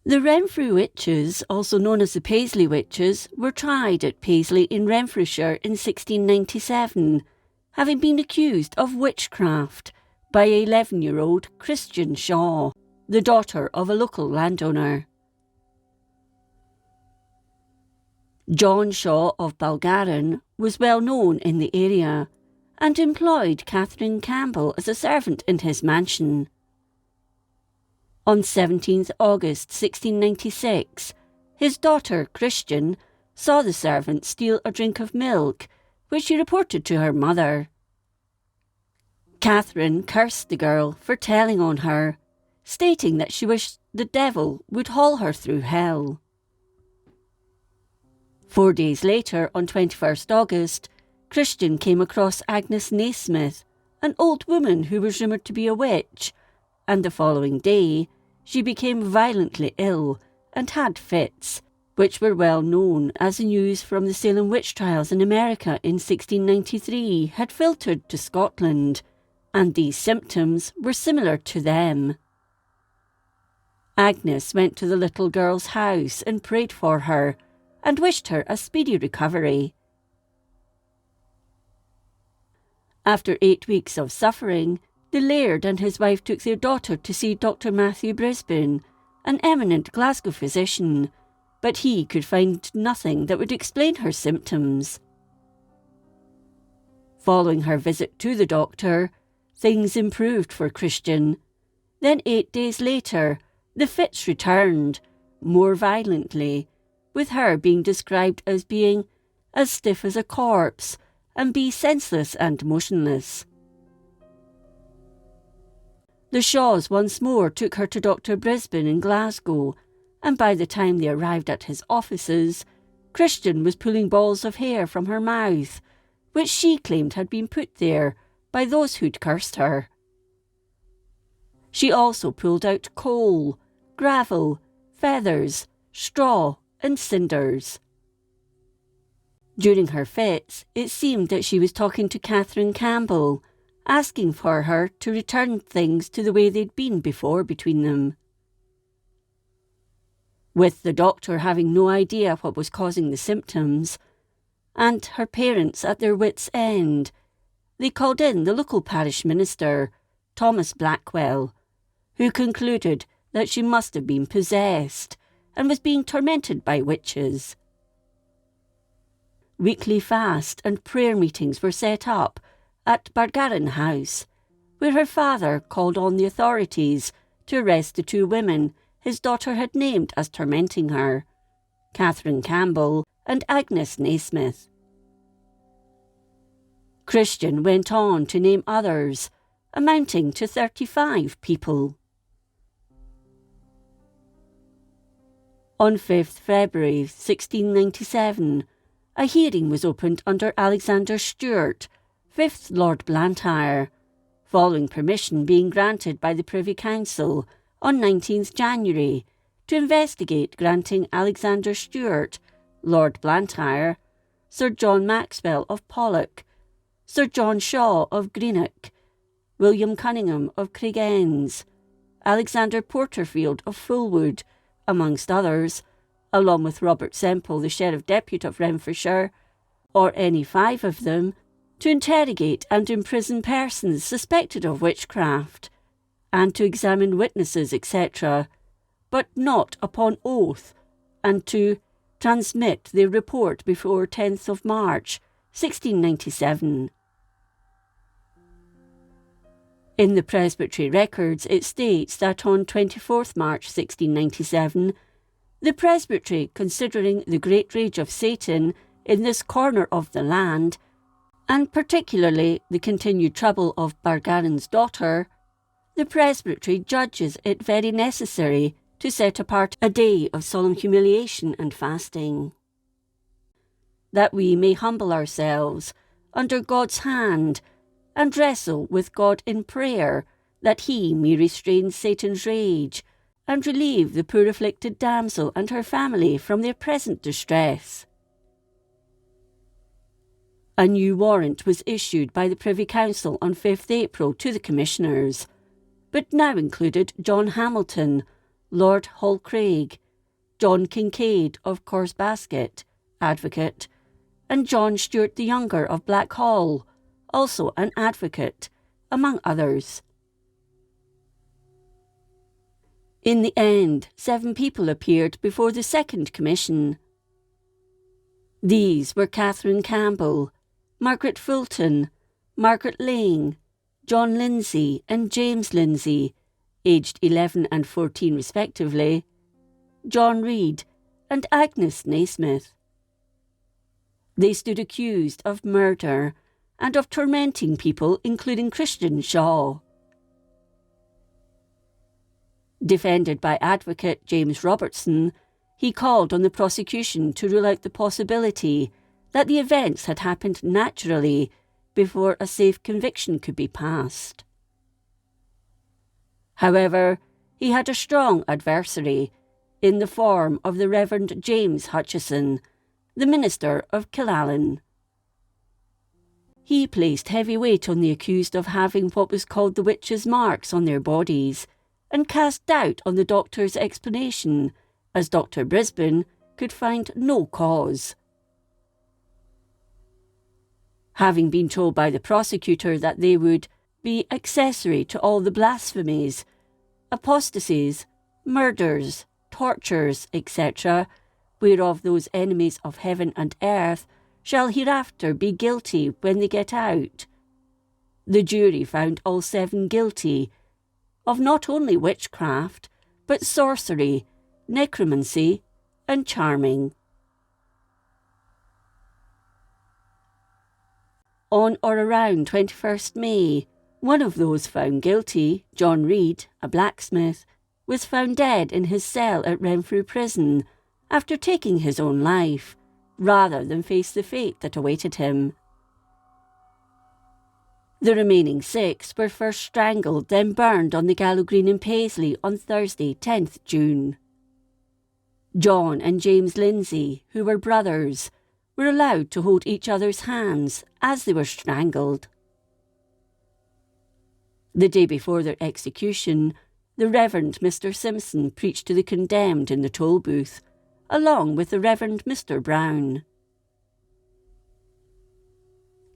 The Renfrew witches, also known as the Paisley witches, were tried at Paisley in Renfrewshire in 1697, having been accused of witchcraft by 11-year-old Christian Shaw, the daughter of a local landowner. John Shaw of Balgarin was well known in the area and employed Catherine Campbell as a servant in his mansion. On 17th August 1696, his daughter Christian saw the servant steal a drink of milk, which she reported to her mother. Catherine cursed the girl for telling on her, stating that she wished the devil would haul her through hell. 4 days later, on 21st August, Christian came across Agnes Naismith, an old woman who was rumoured to be a witch, and the following day she became violently ill and had fits, which were well known as the news from the Salem witch trials in America in 1693 had filtered to Scotland, and these symptoms were similar to them. Agnes went to the little girl's house and prayed for her, and wished her a speedy recovery. After 8 weeks of suffering, the laird and his wife took their daughter to see Dr. Matthew Brisbane, an eminent Glasgow physician, but he could find nothing that would explain her symptoms. Following her visit to the doctor, things improved for Christian. Then 8 days later, the fits returned, more violently, with her being described as being as stiff as a corpse and be senseless and motionless. The Shaws once more took her to Dr. Brisbane in Glasgow, and by the time they arrived at his offices, Christian was pulling balls of hair from her mouth, which she claimed had been put there by those who'd cursed her. She also pulled out coal, gravel, feathers, straw, and cinders. During her fits, it seemed that she was talking to Catherine Campbell, asking for her to return things to the way they'd been before between them. With the doctor having no idea what was causing the symptoms, and her parents at their wits' end, they called in the local parish minister, Thomas Blackwell, who concluded that she must have been possessed and was being tormented by witches. Weekly fast and prayer meetings were set up at Bargarin House, where her father called on the authorities to arrest the 2 women his daughter had named as tormenting her, Catherine Campbell and Agnes Naismith. Christian went on to name others, amounting to 35 people. On 5th February 1697, a hearing was opened under Alexander Stewart, 5th Lord Blantyre, following permission being granted by the Privy Council on 19th January to investigate granting Alexander Stewart, Lord Blantyre, Sir John Maxwell of Pollock, Sir John Shaw of Greenock, William Cunningham of Craigends, Alexander Porterfield of Fulwood, amongst others, along with Robert Semple, the Sheriff Depute of Renfrewshire, or any 5 of them, to interrogate and imprison persons suspected of witchcraft, and to examine witnesses, etc., but not upon oath, and to transmit their report before 10th of March, 1697. In the Presbytery records it states that on 24th March 1697, the Presbytery, considering the great rage of Satan in this corner of the land, and particularly the continued trouble of Bargarin's daughter, the Presbytery judges it very necessary to set apart a day of solemn humiliation and fasting, that we may humble ourselves under God's hand and wrestle with God in prayer, that he may restrain Satan's rage and relieve the poor afflicted damsel and her family from their present distress. A new warrant was issued by the Privy Council on 5th April to the Commissioners, but now included John Hamilton, Lord Hallcraig, John Kincaid of Corsbasket, advocate, and John Stuart the Younger of Blackhall, also an advocate, among others. In the end, 7 people appeared before the Second Commission. These were Catherine Campbell, Margaret Fulton, Margaret Lang, John Lindsay and James Lindsay, aged 11 and 14 respectively, John Reid and Agnes Naismith. They stood accused of murder and of tormenting people, including Christian Shaw. Defended by advocate James Robertson, he called on the prosecution to rule out the possibility that the events had happened naturally before a safe conviction could be passed. However, he had a strong adversary in the form of the Reverend James Hutchison, the minister of Killalen. He placed heavy weight on the accused of having what was called the witches' marks on their bodies, and cast doubt on the doctor's explanation, as Dr. Brisbane could find no cause. Having been told by the prosecutor that they would be accessory to all the blasphemies, apostasies, murders, tortures, etc., whereof those enemies of heaven and earth shall hereafter be guilty when they get out, the jury found all 7 guilty of not only witchcraft, but sorcery, necromancy, and charming. On or around 21st May, one of those found guilty, John Reid, a blacksmith, was found dead in his cell at Renfrew prison after taking his own life, rather than face the fate that awaited him. The remaining 6 were first strangled, then burned on the Gallow Green in Paisley on Thursday, 10th June. John and James Lindsay, who were brothers, were allowed to hold each other's hands as they were strangled. The day before their execution, the Reverend Mr. Simpson preached to the condemned in the toll booth, along with the Reverend Mr. Brown.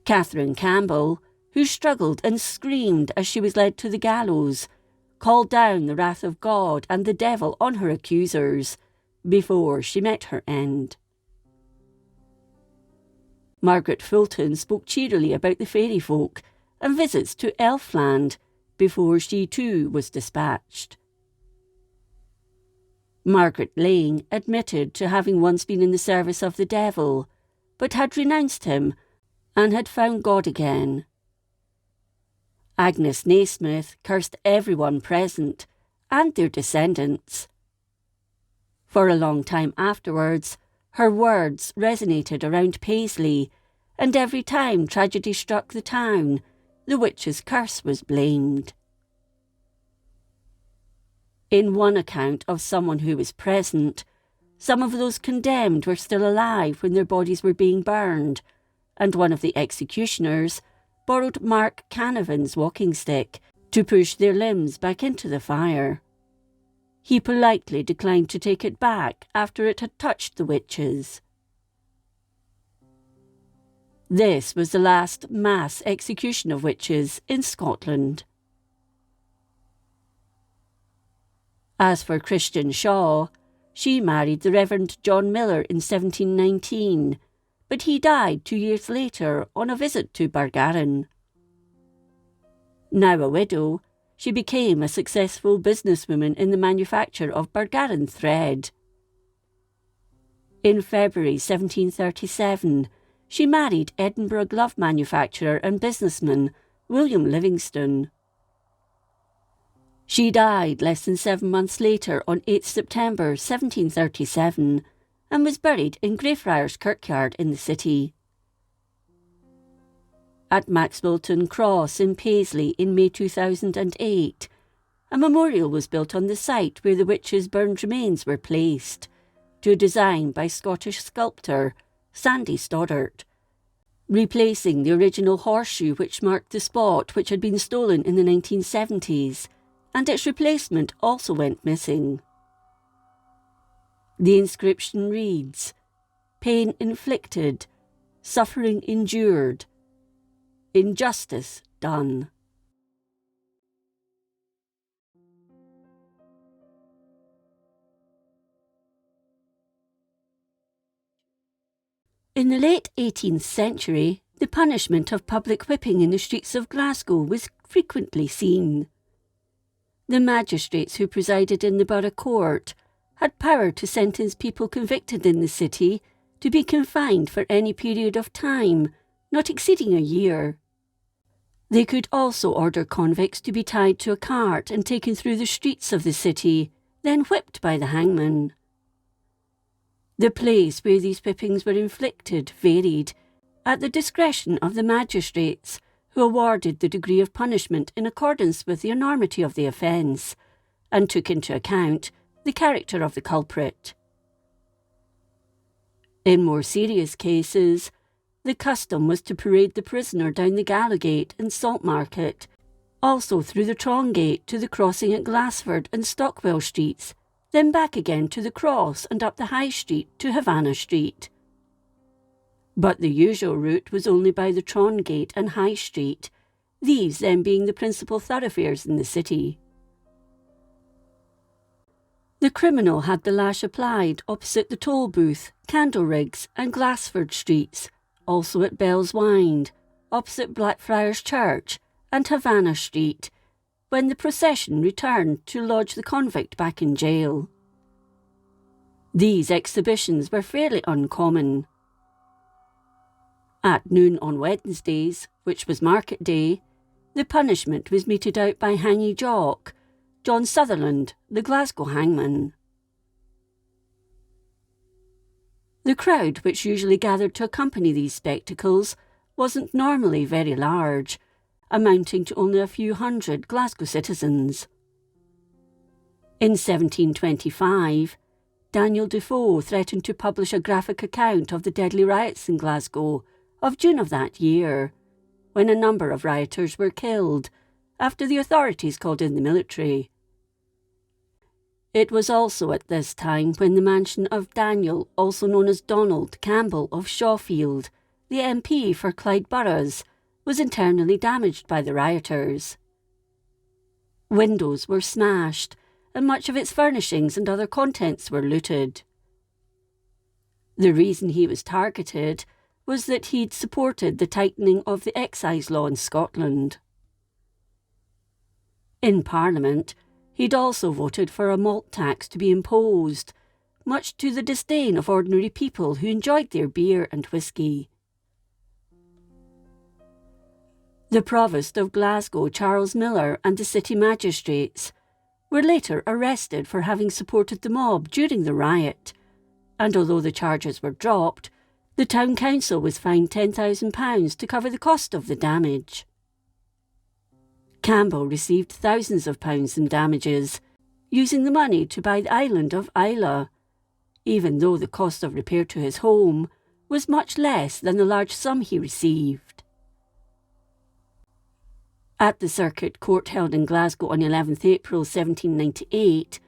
Catherine Campbell, who struggled and screamed as she was led to the gallows, called down the wrath of God and the devil on her accusers before she met her end. Margaret Fulton spoke cheerily about the fairy folk and visits to Elfland before she too was dispatched. Margaret Lang admitted to having once been in the service of the devil, but had renounced him and had found God again. Agnes Naismith cursed everyone present and their descendants. For a long time afterwards, her words resonated around Paisley, and every time tragedy struck the town, the witch's curse was blamed. In one account of someone who was present, some of those condemned were still alive when their bodies were being burned, and one of the executioners borrowed Mark Canavan's walking stick to push their limbs back into the fire. He politely declined to take it back after it had touched the witches. This was the last mass execution of witches in Scotland. As for Christian Shaw, she married the Reverend John Miller in 1719, but he died 2 years later on a visit to Bargarin. Now a widow, she became a successful businesswoman in the manufacture of Bargarin thread. In February 1737, she married Edinburgh glove manufacturer and businessman William Livingstone. She died less than 7 months later on 8 September 1737 and was buried in Greyfriars Kirkyard in the city. At Maxwelton Cross in Paisley in May 2008, a memorial was built on the site where the witches' burned remains were placed, to a design by Scottish sculptor Sandy Stoddart, replacing the original horseshoe which marked the spot, which had been stolen in the 1970s, and its replacement also went missing. The inscription reads, "Pain inflicted, suffering endured, injustice done." In the late 18th century, the punishment of public whipping in the streets of Glasgow was frequently seen. The magistrates who presided in the borough court had power to sentence people convicted in the city to be confined for any period of time, not exceeding a year. They could also order convicts to be tied to a cart and taken through the streets of the city, then whipped by the hangman. The place where these whippings were inflicted varied, at the discretion of the magistrates, who awarded the degree of punishment in accordance with the enormity of the offence, and took into account the character of the culprit. In more serious cases, the custom was to parade the prisoner down the Gallowgate and Salt Market, also through the Trongate to the crossing at Glassford and Stockwell Streets, then back again to the Cross and up the High Street to Havana Street. But the usual route was only by the Trongate and High Street, these then being the principal thoroughfares in the city. The criminal had the lash applied opposite the toll booth, Candleriggs and Glassford Streets, also at Bell's Wynd, opposite Blackfriars Church and Havana Street, when the procession returned to lodge the convict back in jail. These exhibitions were fairly uncommon. At noon on Wednesdays, which was market day, the punishment was meted out by Hanging Jock, John Sutherland, the Glasgow hangman. The crowd which usually gathered to accompany these spectacles wasn't normally very large, amounting to only a few hundred Glasgow citizens. In 1725, Daniel Defoe threatened to publish a graphic account of the deadly riots in Glasgow of June of that year, when a number of rioters were killed after the authorities called in the military. It was also at this time when the mansion of Daniel, also known as Donald Campbell of Shawfield, the MP for Clyde Boroughs, was internally damaged by the rioters. Windows were smashed, and much of its furnishings and other contents were looted. The reason he was targeted was that he'd supported the tightening of the excise law in Scotland. In Parliament, he'd also voted for a malt tax to be imposed, much to the disdain of ordinary people who enjoyed their beer and whisky. The Provost of Glasgow, Charles Miller, and the city magistrates were later arrested for having supported the mob during the riot, and although the charges were dropped, the town council was fined £10,000 to cover the cost of the damage. Campbell received thousands of pounds in damages, using the money to buy the island of Islay, even though the cost of repair to his home was much less than the large sum he received. At the Circuit Court held in Glasgow on 11th April 1798,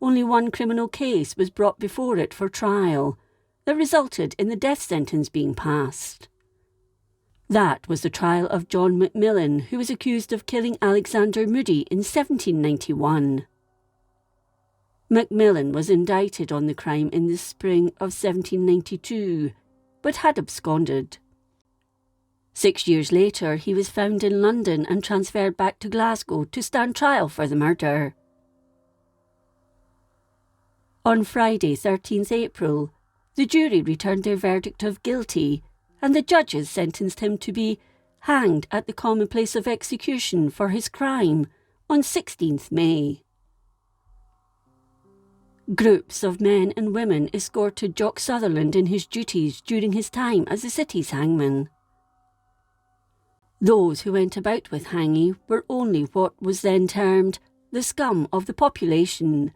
only one criminal case was brought before it for trial that resulted in the death sentence being passed. That was the trial of John Macmillan, who was accused of killing Alexander Moody in 1791. Macmillan was indicted on the crime in the spring of 1792, but had absconded. 6 years later, he was found in London and transferred back to Glasgow to stand trial for the murder. On Friday, 13th April, the jury returned their verdict of guilty, and the judges sentenced him to be hanged at the common place of execution for his crime on 16th May. Groups of men and women escorted Jock Sutherland in his duties during his time as the city's hangman. Those who went about with hanging were only what was then termed the scum of the population,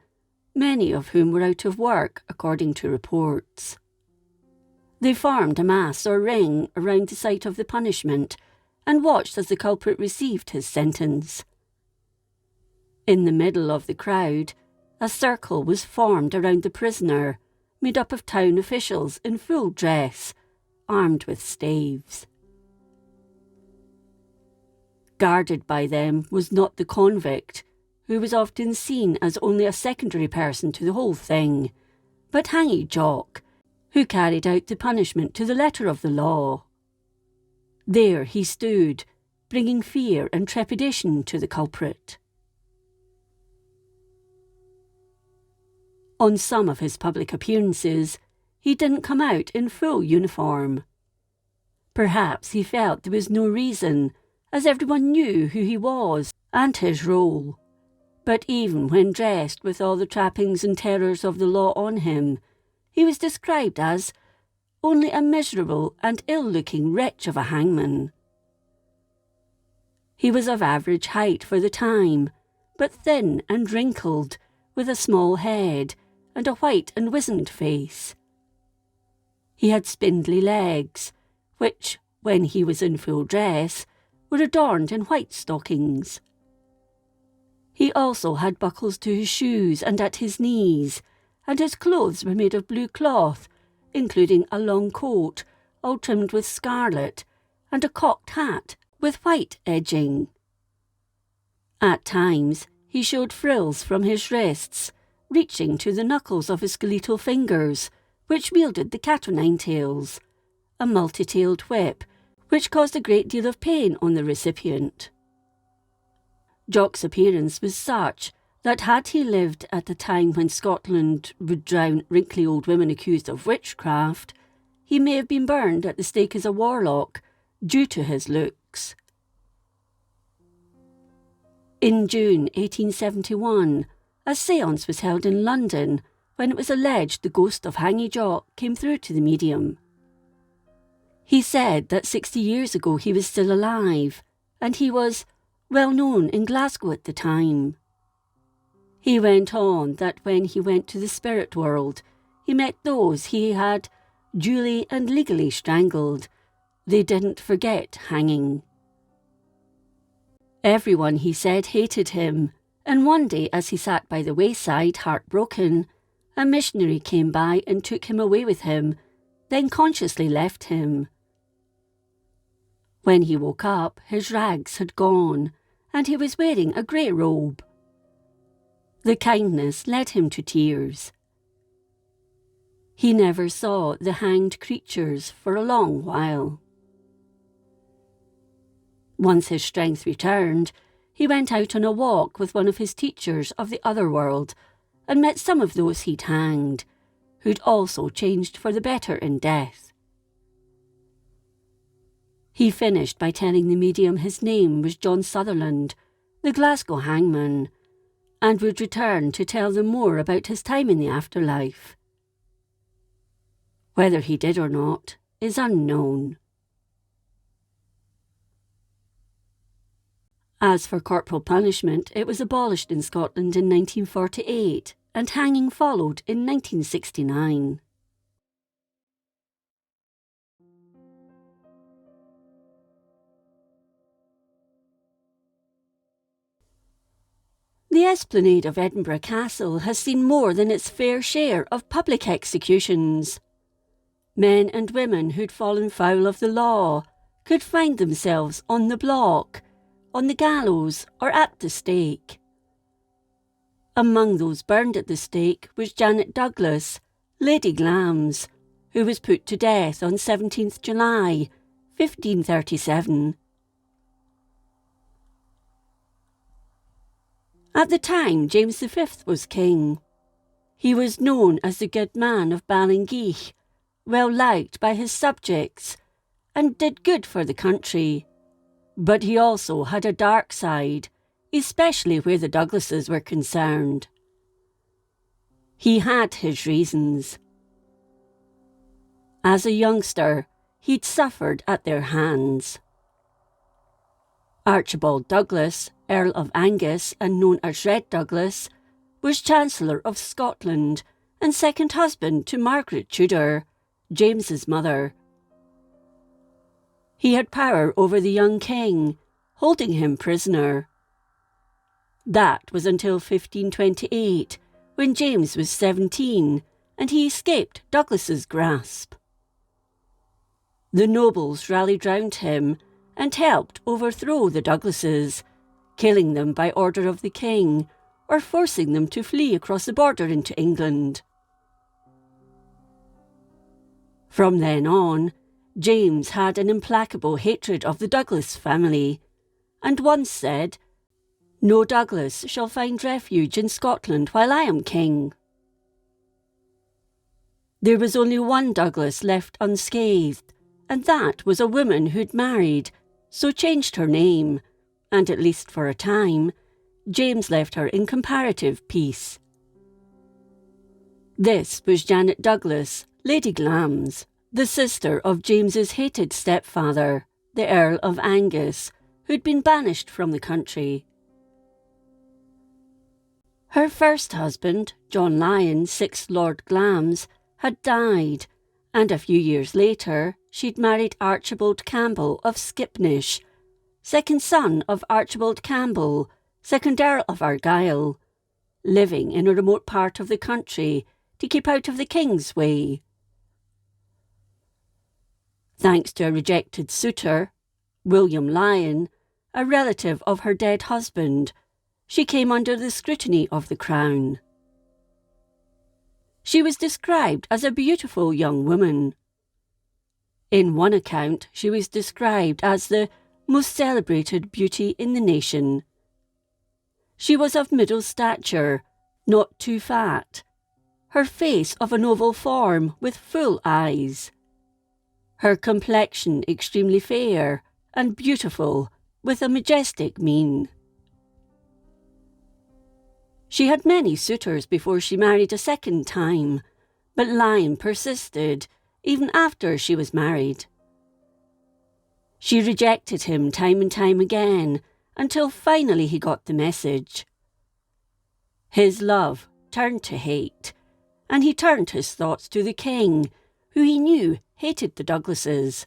many of whom were out of work, according to reports. They formed a mass or ring around the site of the punishment and watched as the culprit received his sentence. In the middle of the crowd, a circle was formed around the prisoner, made up of town officials in full dress, armed with staves. Guarded by them was not the convict, who was often seen as only a secondary person to the whole thing, but Hangy Jock, who carried out the punishment to the letter of the law. There he stood, bringing fear and trepidation to the culprit. On some of his public appearances, he didn't come out in full uniform. Perhaps he felt there was no reason, as everyone knew who he was and his role. But even when dressed with all the trappings and terrors of the law on him, he was described as only a miserable and ill-looking wretch of a hangman. He was of average height for the time, but thin and wrinkled, with a small head and a white and wizened face. He had spindly legs, which, when he was in full dress, were adorned in white stockings. He also had buckles to his shoes and at his knees, and his clothes were made of blue cloth, including a long coat, all trimmed with scarlet, and a cocked hat with white edging. At times he showed frills from his wrists, reaching to the knuckles of his skeletal fingers, which wielded the cat-o'-nine-tails, a multi-tailed whip, which caused a great deal of pain on the recipient. Jock's appearance was such that had he lived at the time when Scotland would drown wrinkly old women accused of witchcraft, he may have been burned at the stake as a warlock, due to his looks. In June 1871, a séance was held in London when it was alleged the ghost of Hangy Jock came through to the medium. He said that 60 years ago he was still alive, and he was well known in Glasgow at the time. He went on that when he went to the spirit world, he met those he had duly and legally strangled. They didn't forget hanging. Everyone, he said, hated him, and one day as he sat by the wayside heartbroken, a missionary came by and took him away with him, then consciously left him. When he woke up, his rags had gone, and he was wearing a grey robe. The kindness led him to tears. He never saw the hanged creatures for a long while. Once his strength returned, he went out on a walk with one of his teachers of the other world and met some of those he'd hanged, who'd also changed for the better in death. He finished by telling the medium his name was John Sutherland, the Glasgow hangman, and would return to tell them more about his time in the afterlife. Whether he did or not is unknown. As for corporal punishment, it was abolished in Scotland in 1948, and hanging followed in 1969. The esplanade of Edinburgh Castle has seen more than its fair share of public executions. Men and women who'd fallen foul of the law could find themselves on the block, on the gallows, or at the stake. Among those burned at the stake was Janet Douglas, Lady Glamis, who was put to death on 17th July, 1537. At the time, James V was king. He was known as the good man of Ballingeich, well liked by his subjects, and did good for the country. But he also had a dark side, especially where the Douglases were concerned. He had his reasons. As a youngster, he'd suffered at their hands. Archibald Douglas, Earl of Angus and known as Red Douglas, was Chancellor of Scotland and second husband to Margaret Tudor, James's mother. He had power over the young king, holding him prisoner. That was until 1528, when James was 17, and he escaped Douglas's grasp. The nobles rallied round him and helped overthrow the Douglases, killing them by order of the king or forcing them to flee across the border into England. From then on, James had an implacable hatred of the Douglas family, and once said, "No Douglas shall find refuge in Scotland while I am king." There was only one Douglas left unscathed, and that was a woman who'd married, so changed her name, and at least for a time, James left her in comparative peace. This was Janet Douglas, Lady Glamis, the sister of James's hated stepfather, the Earl of Angus, who'd been banished from the country. Her first husband, John Lyon, 6th Lord Glamis, had died, and a few years later she'd married Archibald Campbell of Skipnish, second son of Archibald Campbell, 2nd Earl of Argyll, living in a remote part of the country to keep out of the king's way. Thanks to a rejected suitor, William Lyon, a relative of her dead husband, she came under the scrutiny of the crown. She was described as a beautiful young woman. In one account, she was described as the most celebrated beauty in the nation. She was of middle stature, not too fat, her face of an oval form with full eyes, her complexion extremely fair and beautiful, with a majestic mien. She had many suitors before she married a second time, but Lyon persisted even after she was married. She rejected him time and time again until finally he got the message. His love turned to hate, and he turned his thoughts to the king, who he knew hated the Douglases.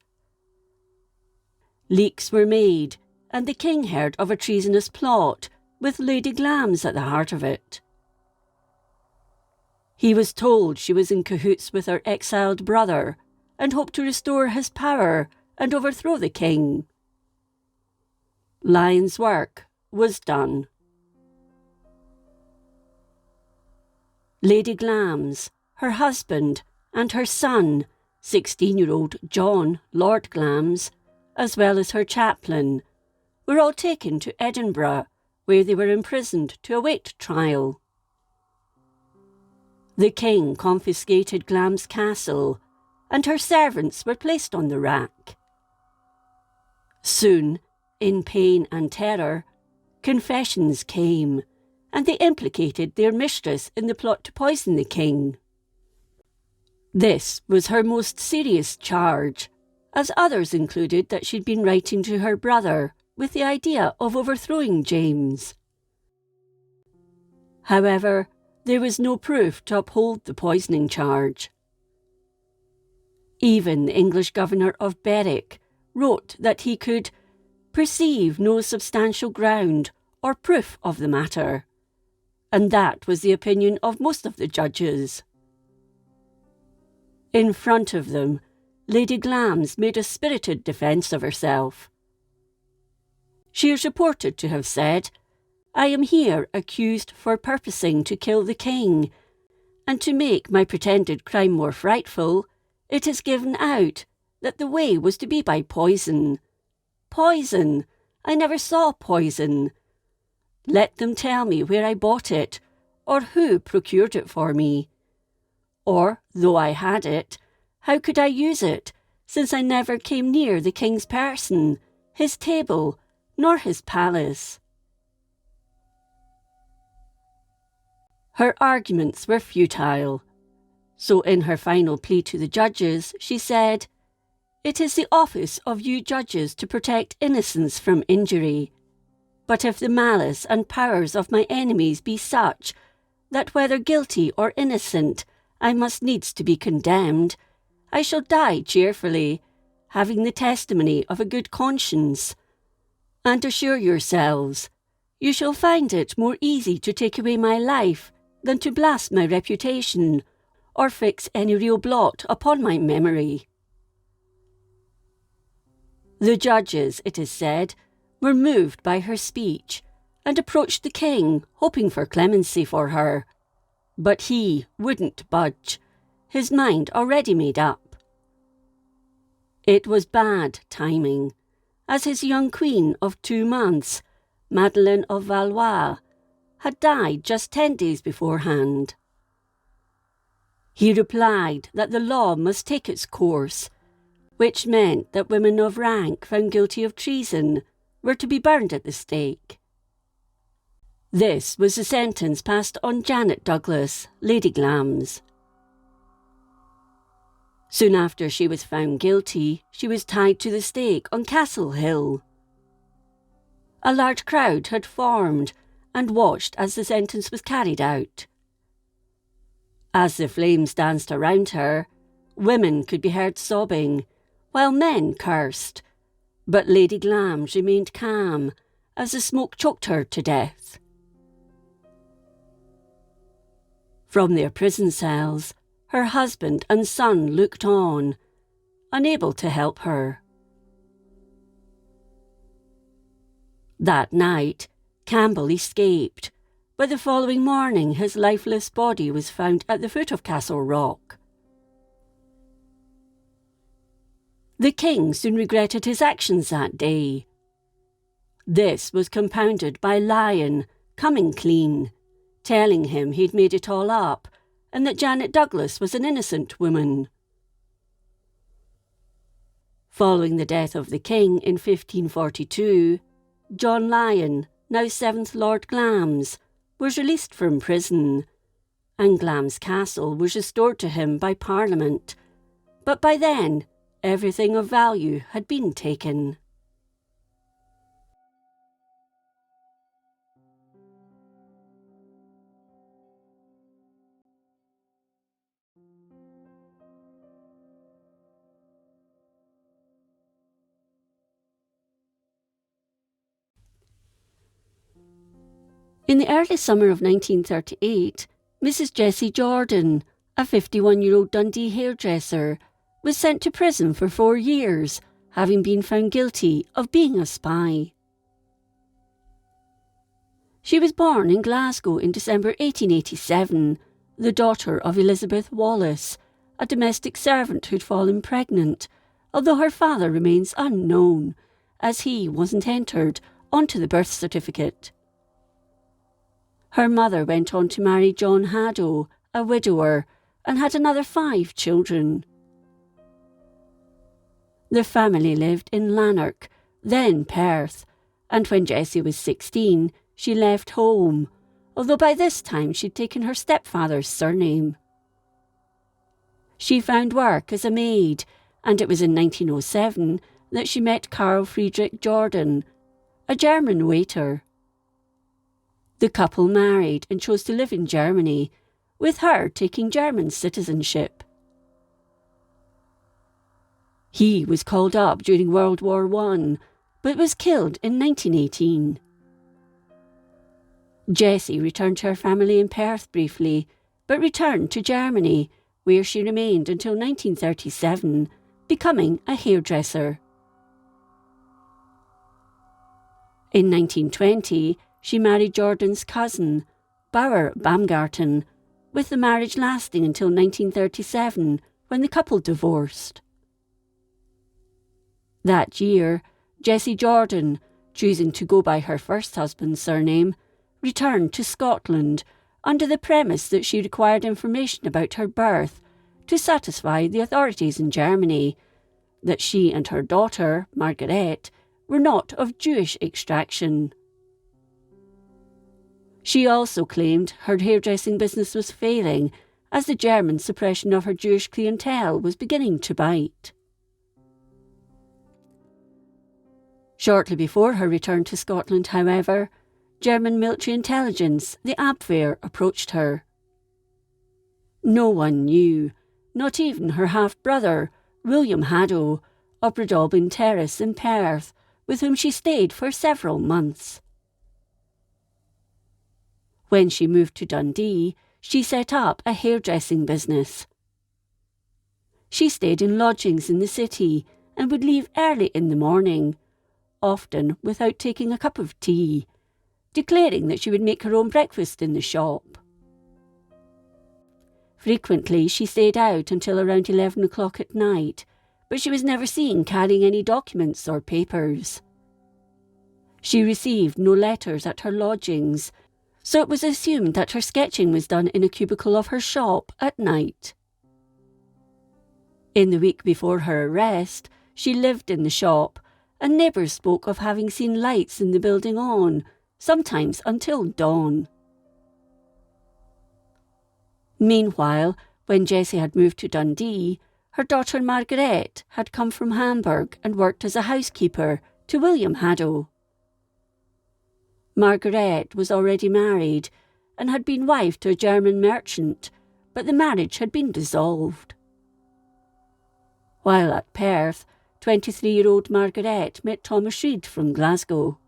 Leaks were made, and the king heard of a treasonous plot with Lady Glamis at the heart of it. He was told she was in cahoots with her exiled brother and hoped to restore his power and overthrow the king. Lyon's work was done. Lady Glamis, her husband, and her son, 16-year-old John, Lord Glamis, as well as her chaplain, were all taken to Edinburgh, where they were imprisoned to await trial. The king confiscated Glamis Castle, and her servants were placed on the rack. Soon, in pain and terror, confessions came, and they implicated their mistress in the plot to poison the king. This was her most serious charge, as others included that she'd been writing to her brother with the idea of overthrowing James. However, there was no proof to uphold the poisoning charge. Even the English governor of Berwick wrote that he could perceive no substantial ground or proof of the matter, and that was the opinion of most of the judges. In front of them, Lady Glamis made a spirited defence of herself. She is reported to have said, "I am here accused for purposing to kill the king, and to make my pretended crime more frightful, it is given out that the way was to be by poison. Poison! I never saw poison. Let them tell me where I bought it, or who procured it for me. Or, though I had it, how could I use it, since I never came near the king's person, his table, nor his palace?" Her arguments were futile, so in her final plea to the judges she said, "It is the office of you judges to protect innocence from injury. But if the malice and powers of my enemies be such, that whether guilty or innocent, I must needs to be condemned, I shall die cheerfully, having the testimony of a good conscience. And assure yourselves, you shall find it more easy to take away my life than to blast my reputation, or fix any real blot upon my memory. The judges, it is said, were moved by her speech and approached the king, hoping for clemency for her. But he wouldn't budge, his mind already made up. It was bad timing, as his young queen of 2 months, Madeleine of Valois, had died just 10 days beforehand. He replied that the law must take its course, which meant that women of rank found guilty of treason were to be burned at the stake. This was the sentence passed on Janet Douglas, Lady Glamis. Soon after she was found guilty, she was tied to the stake on Castle Hill. A large crowd had formed and watched as the sentence was carried out. As the flames danced around her, women could be heard sobbing, while men cursed, but Lady Glamis remained calm as the smoke choked her to death. From their prison cells, her husband and son looked on, unable to help her. That night, Campbell escaped, but the following morning his lifeless body was found at the foot of Castle Rock. The king soon regretted his actions that day. This was compounded by Lyon coming clean, telling him he'd made it all up and that Janet Douglas was an innocent woman. Following the death of the king in 1542, John Lyon, now 7th Lord Glamis, was released from prison, and Glamis Castle was restored to him by Parliament, but by then everything of value had been taken. In the early summer of 1938, Mrs. Jessie Jordan, a 51-year-old Dundee hairdresser, was sent to prison for 4 years, having been found guilty of being a spy. She was born in Glasgow in December 1887, the daughter of Elizabeth Wallace, a domestic servant who'd fallen pregnant, although her father remains unknown, as he wasn't entered onto the birth certificate. Her mother went on to marry John Haddo, a widower, and had another 5 children. The family lived in Lanark, then Perth, and when Jessie was 16, she left home, although by this time she'd taken her stepfather's surname. She found work as a maid, and it was in 1907 that she met Carl Friedrich Jordan, a German waiter. The couple married and chose to live in Germany, with her taking German citizenship. He was called up during World War I, but was killed in 1918. Jessie returned to her family in Perth briefly, but returned to Germany, where she remained until 1937, becoming a hairdresser. In 1920, she married Jordan's cousin, Bauer Baumgarten, with the marriage lasting until 1937, when the couple divorced. That year, Jessie Jordan, choosing to go by her first husband's surname, returned to Scotland under the premise that she required information about her birth to satisfy the authorities in Germany, that she and her daughter, Margaret, were not of Jewish extraction. She also claimed her hairdressing business was failing, as the German suppression of her Jewish clientele was beginning to bite. Shortly before her return to Scotland, however, German military intelligence, the Abwehr, approached her. No one knew, not even her half-brother, William Haddo, of Breadalbine Terrace in Perth, with whom she stayed for several months. When she moved to Dundee, she set up a hairdressing business. She stayed in lodgings in the city and would leave early in the morning, often without taking a cup of tea, declaring that she would make her own breakfast in the shop. Frequently she stayed out until around 11 o'clock at night, but she was never seen carrying any documents or papers. She received no letters at her lodgings, so it was assumed that her sketching was done in a cubicle of her shop at night. In the week before her arrest, she lived in the shop, and neighbours spoke of having seen lights in the building on, sometimes until dawn. Meanwhile, when Jessie had moved to Dundee, her daughter Margaret had come from Hamburg and worked as a housekeeper to William Haddo. Margaret was already married and had been wife to a German merchant, but the marriage had been dissolved. While at Perth, 23-year-old Margaret met Thomas Reid from Glasgow.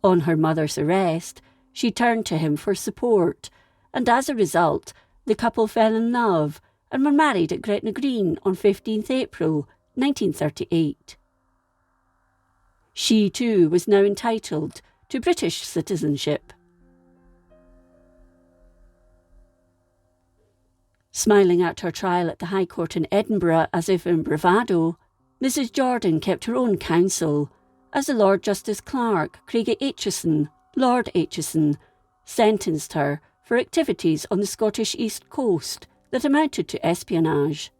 On her mother's arrest, she turned to him for support, and as a result, the couple fell in love and were married at Gretna Green on 15th April 1938. She too was now entitled to British citizenship. Smiling at her trial at the High Court in Edinburgh as if in bravado, Mrs. Jordan kept her own counsel, as the Lord Justice Clerk, Craigie Aitchison, Lord Aitchison, sentenced her for activities on the Scottish East Coast that amounted to espionage.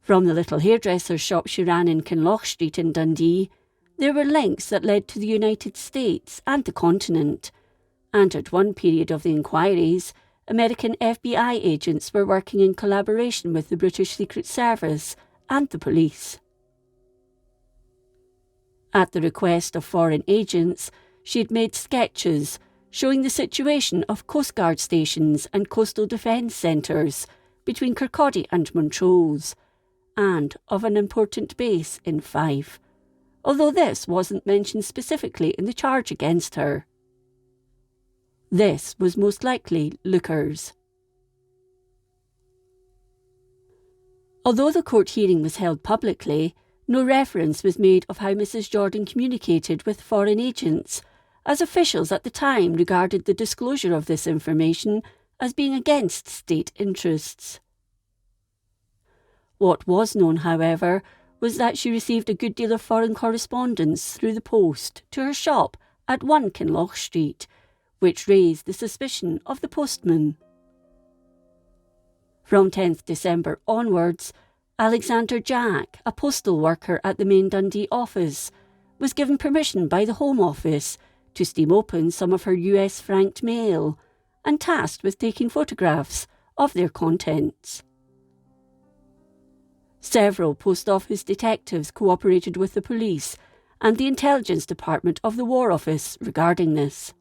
From the little hairdresser's shop she ran in Kinloch Street in Dundee, there were links that led to the United States and the continent, and at one period of the inquiries, American FBI agents were working in collaboration with the British Secret Service and the police. At the request of foreign agents, she had made sketches showing the situation of Coast Guard stations and coastal defence centres between Kirkcaldy and Montrose, and of an important base in Fife, although this wasn't mentioned specifically in the charge against her. This was most likely Lookers. Although the court hearing was held publicly, no reference was made of how Mrs. Jordan communicated with foreign agents, as officials at the time regarded the disclosure of this information as being against state interests. What was known, however, was that she received a good deal of foreign correspondence through the post to her shop at 1 Kinloch Street, which raised the suspicion of the postman. From 10th December onwards, Alexander Jack, a postal worker at the main Dundee office, was given permission by the Home Office to steam open some of her US franked mail and tasked with taking photographs of their contents. Several Post Office detectives cooperated with the police and the Intelligence Department of the War Office regarding this.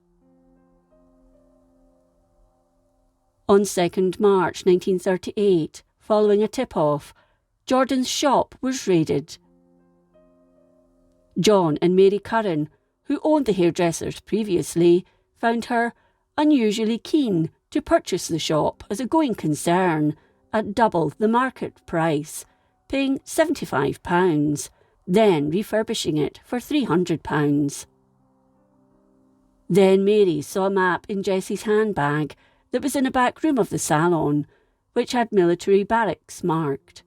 On 2nd March 1938, following a tip-off, Jordan's shop was raided. John and Mary Curran, who owned the hairdressers previously, found her unusually keen to purchase the shop as a going concern at double the market price, paying £75, then refurbishing it for £300. Then Mary saw a map in Jessie's handbag that was in a back room of the salon, which had military barracks marked.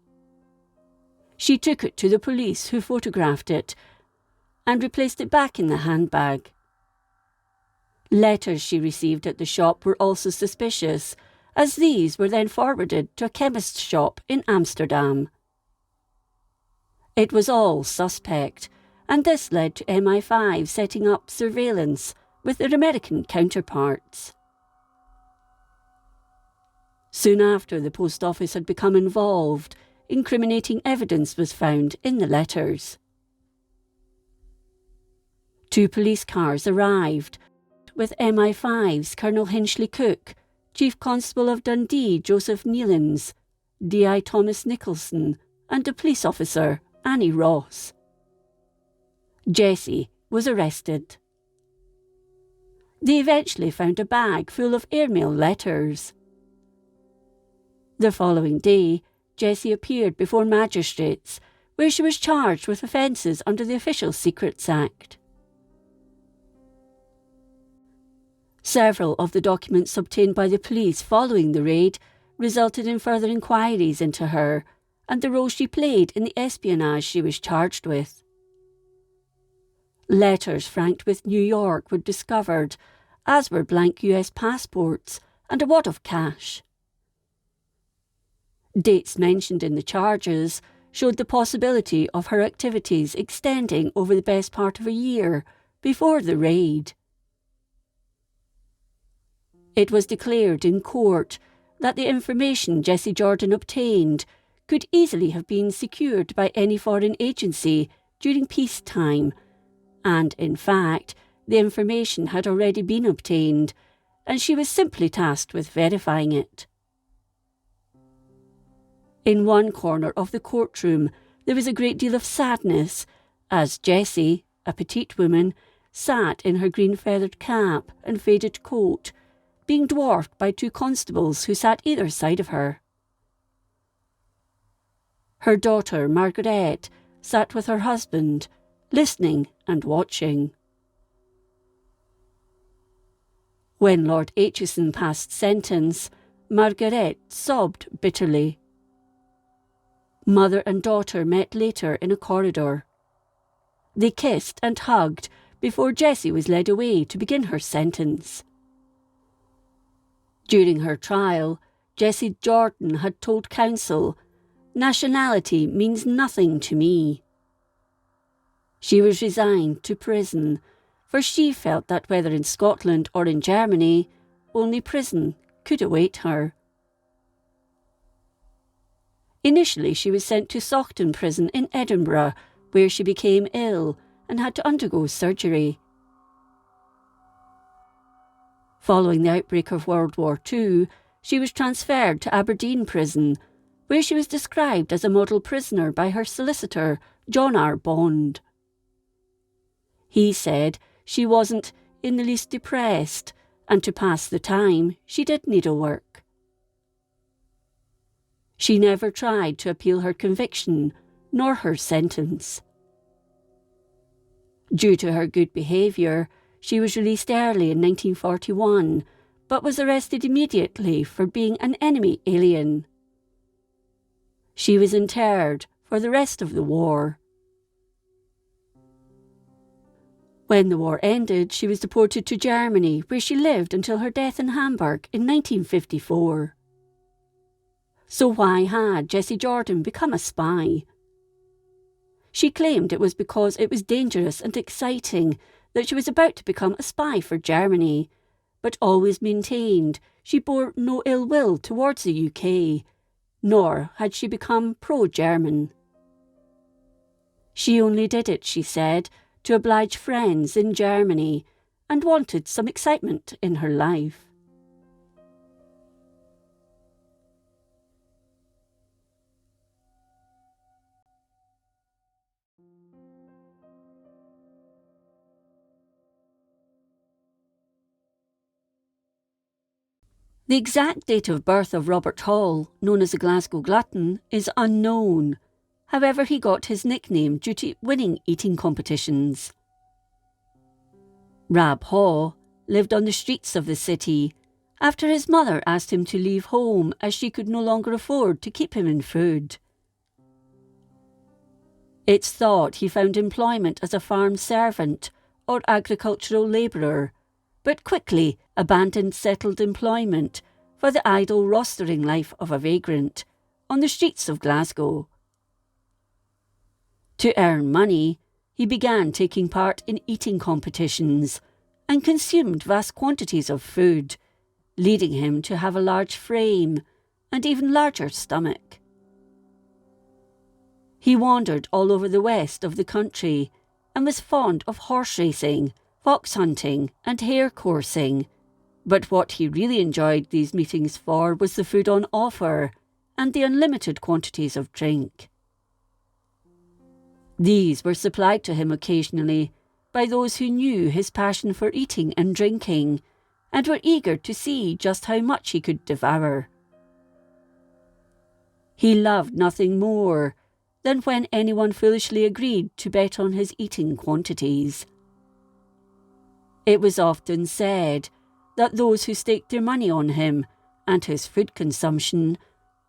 She took it to the police, who photographed it and replaced it back in the handbag. Letters she received at the shop were also suspicious, as these were then forwarded to a chemist's shop in Amsterdam. It was all suspect, and this led to MI5 setting up surveillance with their American counterparts. Soon after the post office had become involved, incriminating evidence was found in the letters. 2 police cars arrived, with MI5's Colonel Hinchley Cook, Chief Constable of Dundee Joseph Nealins, D.I. Thomas Nicholson, and a police officer, Annie Ross. Jessie was arrested. They eventually found a bag full of airmail letters. The following day, Jessie appeared before magistrates, where she was charged with offences under the Official Secrets Act. Several of the documents obtained by the police following the raid resulted in further inquiries into her and the role she played in the espionage she was charged with. Letters franked with New York were discovered, as were blank US passports and a wad of cash. Dates mentioned in the charges showed the possibility of her activities extending over the best part of a year before the raid. It was declared in court that the information Jessie Jordan obtained could easily have been secured by any foreign agency during peacetime, and in fact, the information had already been obtained, and she was simply tasked with verifying it. In one corner of the courtroom, there was a great deal of sadness, as Jessie, a petite woman, sat in her green feathered cap and faded coat, being dwarfed by two constables who sat either side of her. Her daughter, Margaret, sat with her husband, listening and watching. When Lord Aitchison passed sentence, Margaret sobbed bitterly. Mother and daughter met later in a corridor. They kissed and hugged before Jessie was led away to begin her sentence. During her trial, Jessie Jordan had told counsel, "Nationality means nothing to me." She was resigned to prison, for she felt that whether in Scotland or in Germany, only prison could await her. Initially, she was sent to Saughton Prison in Edinburgh, where she became ill and had to undergo surgery. Following the outbreak of World War II, she was transferred to Aberdeen Prison, where she was described as a model prisoner by her solicitor, John R. Bond. He said she wasn't in the least depressed, and to pass the time, she did needlework. She never tried to appeal her conviction, nor her sentence. Due to her good behaviour, she was released early in 1941, but was arrested immediately for being an enemy alien. She was interred for the rest of the war. When the war ended, she was deported to Germany, where she lived until her death in Hamburg in 1954. So why had Jessie Jordan become a spy? She claimed it was because it was dangerous and exciting that she was about to become a spy for Germany, but always maintained she bore no ill will towards the UK, nor had she become pro-German. She only did it, she said, to oblige friends in Germany, and wanted some excitement in her life. The exact date of birth of Robert Hall, known as the Glasgow Glutton, is unknown. However, he got his nickname due to winning eating competitions. Rab Hall lived on the streets of the city after his mother asked him to leave home as she could no longer afford to keep him in food. It's thought he found employment as a farm servant or agricultural labourer, but quickly abandoned settled employment for the idle rostering life of a vagrant on the streets of Glasgow. To earn money, he began taking part in eating competitions and consumed vast quantities of food, leading him to have a large frame and even larger stomach. He wandered all over the west of the country and was fond of horse racing, fox hunting and hare coursing, but what he really enjoyed these meetings for was the food on offer and the unlimited quantities of drink. These were supplied to him occasionally by those who knew his passion for eating and drinking, and were eager to see just how much he could devour. He loved nothing more than when anyone foolishly agreed to bet on his eating quantities. It was often said that those who staked their money on him and his food consumption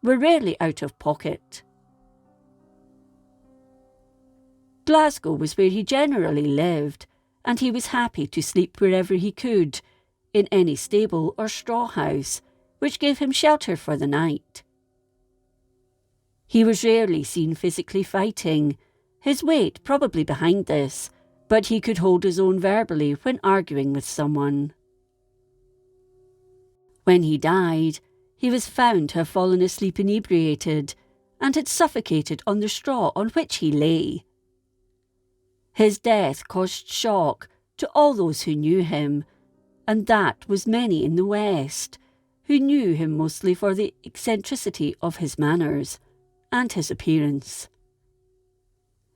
were rarely out of pocket. Glasgow was where he generally lived, and he was happy to sleep wherever he could, in any stable or straw house, which gave him shelter for the night. He was rarely seen physically fighting, his weight probably behind this, but he could hold his own verbally when arguing with someone. When he died, he was found to have fallen asleep inebriated and had suffocated on the straw on which he lay. His death caused shock to all those who knew him, and that was many in the West, who knew him mostly for the eccentricity of his manners and his appearance.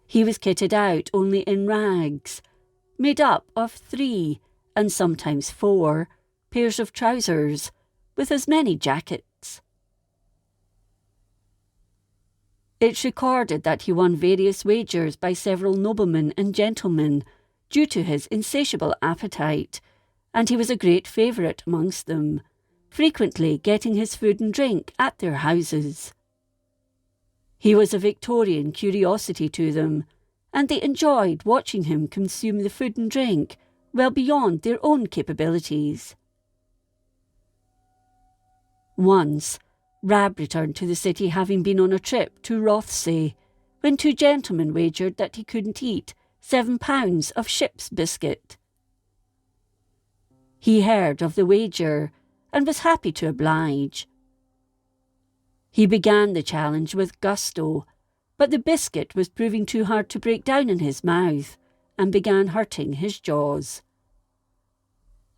He was kitted out only in rags, made up of 3, and sometimes 4, pairs of trousers, with as many jackets. It's recorded that he won various wagers by several noblemen and gentlemen due to his insatiable appetite, and he was a great favourite amongst them, frequently getting his food and drink at their houses. He was a Victorian curiosity to them, and they enjoyed watching him consume the food and drink well beyond their own capabilities. Once, Rab returned to the city having been on a trip to Rothsay, when 2 gentlemen wagered that he couldn't eat 7 pounds of ship's biscuit. He heard of the wager and was happy to oblige. He began the challenge with gusto, but the biscuit was proving too hard to break down in his mouth and began hurting his jaws.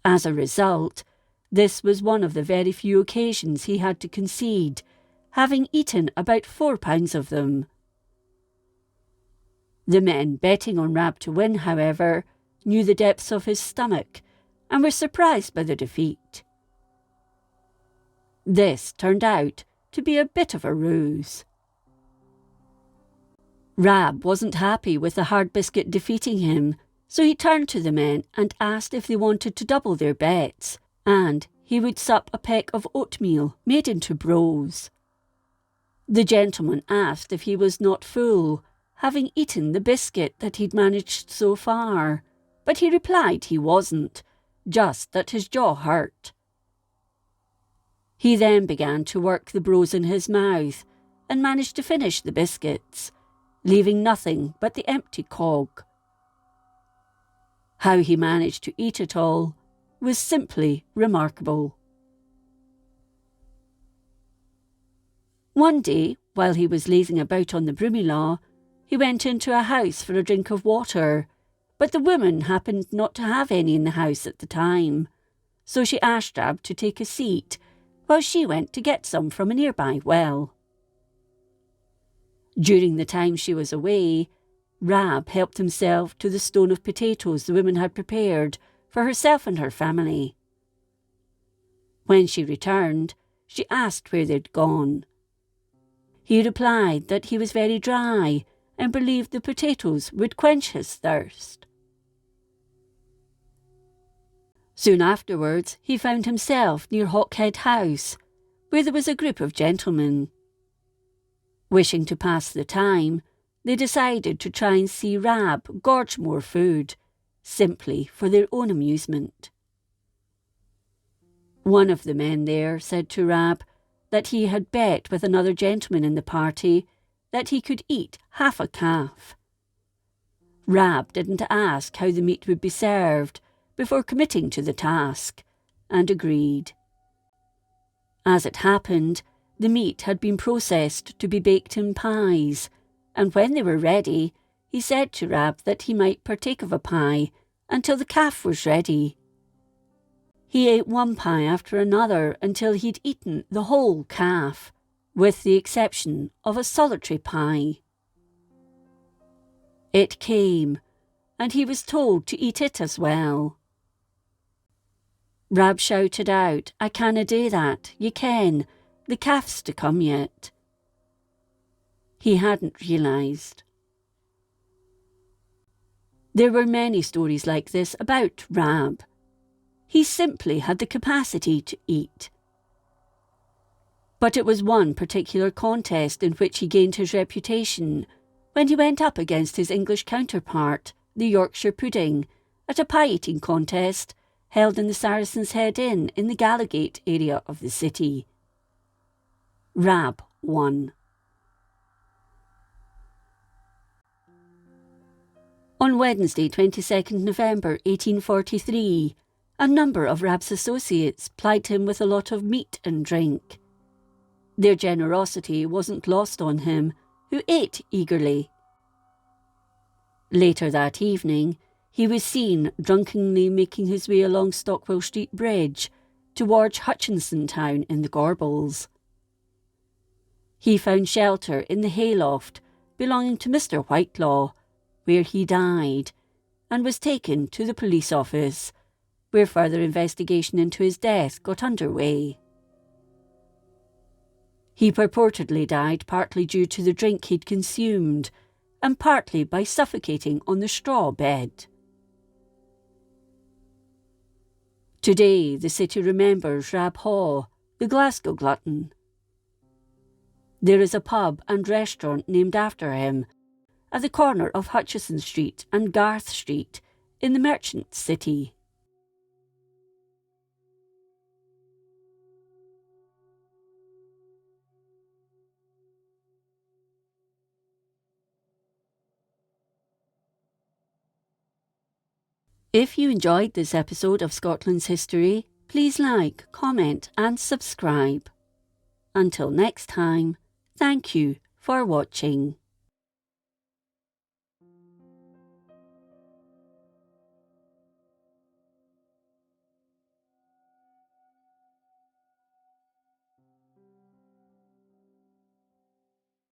As a result, this was one of the very few occasions he had to concede, having eaten about 4 pounds of them. The men betting on Rab to win, however, knew the depths of his stomach and were surprised by the defeat. This turned out to be a bit of a ruse. Rab wasn't happy with the hard biscuit defeating him, so he turned to the men and asked if they wanted to double their bets, and he would sup a peck of oatmeal made into brose. The gentleman asked if he was not full, having eaten the biscuit that he'd managed so far, but he replied he wasn't, just that his jaw hurt. He then began to work the brose in his mouth and managed to finish the biscuits, leaving nothing but the empty cog. How he managed to eat it all was simply remarkable. One day, while he was lazing about on the Broomielaw, he went into a house for a drink of water, but the woman happened not to have any in the house at the time, so she asked Rab to take a seat while she went to get some from a nearby well. During the time she was away, Rab helped himself to the stone of potatoes the woman had prepared for herself and her family. When she returned, she asked where they'd gone. He replied that he was very dry and believed the potatoes would quench his thirst. Soon afterwards, he found himself near Hawkhead House, where there was a group of gentlemen. Wishing to pass the time, they decided to try and see Rab gorge more food, simply for their own amusement. One of the men there said to Rab that he had bet with another gentleman in the party that he could eat half a calf. Rab didn't ask how the meat would be served before committing to the task, and agreed. As it happened, the meat had been processed to be baked in pies, and when they were ready, he said to Rab that he might partake of a pie until the calf was ready. He ate one pie after another until he'd eaten the whole calf, with the exception of a solitary pie. It came, and he was told to eat it as well. Rab shouted out, "I canna do that, you ken, the calf's to come yet." He hadn't realised. There were many stories like this about Rab. He simply had the capacity to eat. But it was one particular contest in which he gained his reputation, when he went up against his English counterpart, the Yorkshire pudding, at a pie-eating contest held in the Saracen's Head Inn in the Gallowgate area of the city. Rab won. On Wednesday, 22nd November 1843, a number of Rab's associates plied him with a lot of meat and drink. Their generosity wasn't lost on him, who ate eagerly. Later that evening, he was seen drunkenly making his way along Stockwell Street Bridge towards Hutchinson Town in the Gorbals. He found shelter in the hayloft belonging to Mr. Whitelaw, where he died, and was taken to the police office, where further investigation into his death got underway. He purportedly died partly due to the drink he'd consumed, and partly by suffocating on the straw bed. Today, the city remembers Rab Haw, the Glasgow glutton. There is a pub and restaurant named after him at the corner of Hutchison Street and Garth Street in the Merchant City. If you enjoyed this episode of Scotland's History, please like, comment and subscribe. Until next time, thank you for watching.